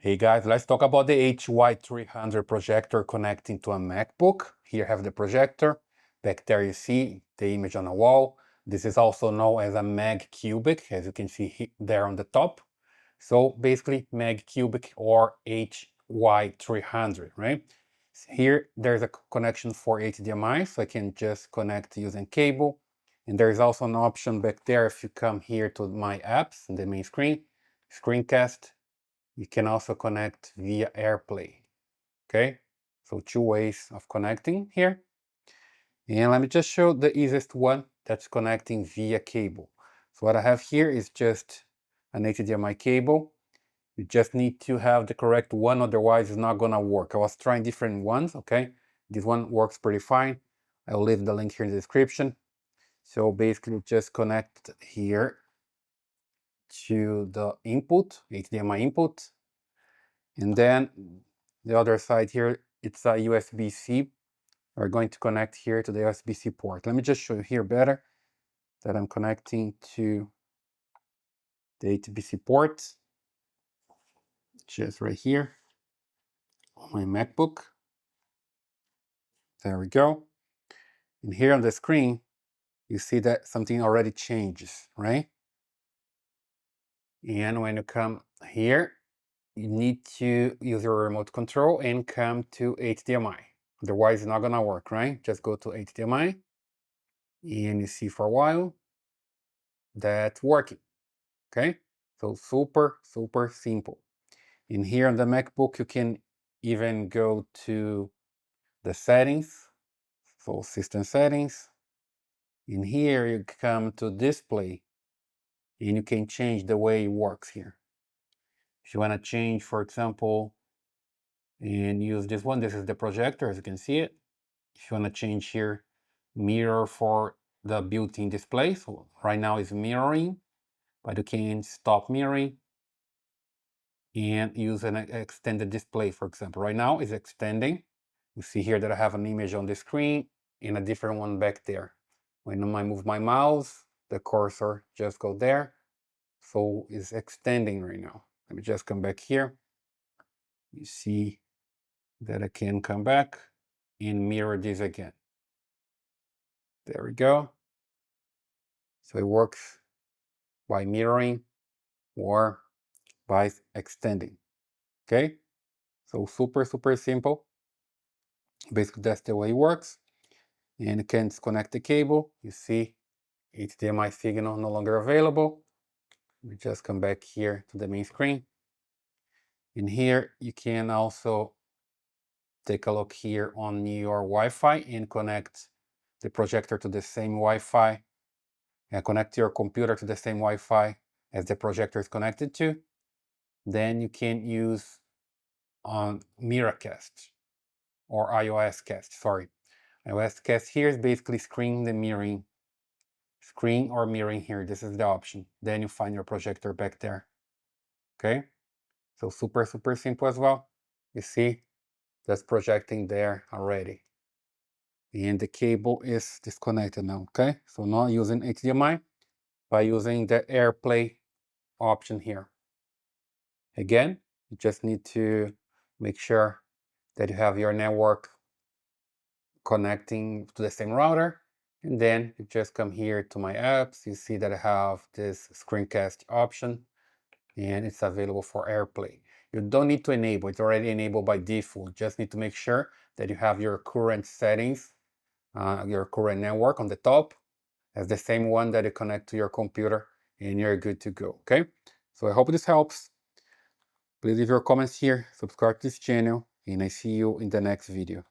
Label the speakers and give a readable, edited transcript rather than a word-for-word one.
Speaker 1: Hey guys, let's talk about the HY300 projector connecting to a MacBook. Here I have the projector. Back there you see the image on the wall. This is also known as a Magcubic, as you can see there on the top. So basically Magcubic or HY300, right? Here there's a connection for HDMI, so I can just connect using cable. And there's also an option back there if you come here to my apps in the main screen, screencast. You can also connect via AirPlay, okay? So two ways of connecting here. And let me just show the easiest one, that's connecting via cable. So what I have here is just an HDMI cable. You just need to have the correct one, otherwise it's not gonna work. I was trying different ones, okay? This one works pretty fine. I'll leave the link here in the description. So basically just connect here to the input, HDMI input. And then the other side here, it's a USB-C. We're going to connect here to the USB-C port. Let me just show you here better that I'm connecting to the USB-C port, just right here on my MacBook. There we go. And here on the screen, you see that something already changes, right? And when you come here, you need to use your remote control and come to HDMI. Otherwise, it's not gonna work, right? Just go to HDMI and you see for a while that's working, okay? So super simple. And here on the MacBook, you can even go to the settings, so system settings. In here, you come to display and you can change the way it works here. If you want to change, for example, and use this one, this is the projector, as you can see it. If you want to change here, mirror for the built-in display. So right now it's mirroring, but you can stop mirroring and use an extended display, for example. Right now it's extending. You see here that I have an image on the screen and a different one back there. When I move my mouse, the cursor just goes there. So it's extending right now. Let me just come back here. You see that I can come back and mirror this again. There we go. So it works by mirroring or by extending, okay? So super simple. Basically, that's the way it works. And you can disconnect the cable. You see HDMI signal no longer available. We just come back here to the main screen. And here you can also take a look here on your Wi-Fi and connect the projector to the same Wi-Fi and connect your computer to the same Wi-Fi as the projector is connected to. Then you can use on Miracast or iOS Cast, sorry. iOS Cast here is basically screen the mirroring, screen or mirroring here. This is the option. Then you find your projector back there, okay? So super simple as well. You see, that's projecting there already. And the cable is disconnected now, okay? So not using HDMI, by using the AirPlay option here. Again, you just need to make sure that you have your network connecting to the same router. And then you just come here to my apps. You see that I have this screencast option and it's available for AirPlay. You don't need to enable, it's already enabled by default. You just need to make sure that you have your current settings, your current network on the top as the same one that you connect to your computer and you're good to go, okay? So I hope this helps. Please leave your comments here, subscribe to this channel, and I see you in the next video.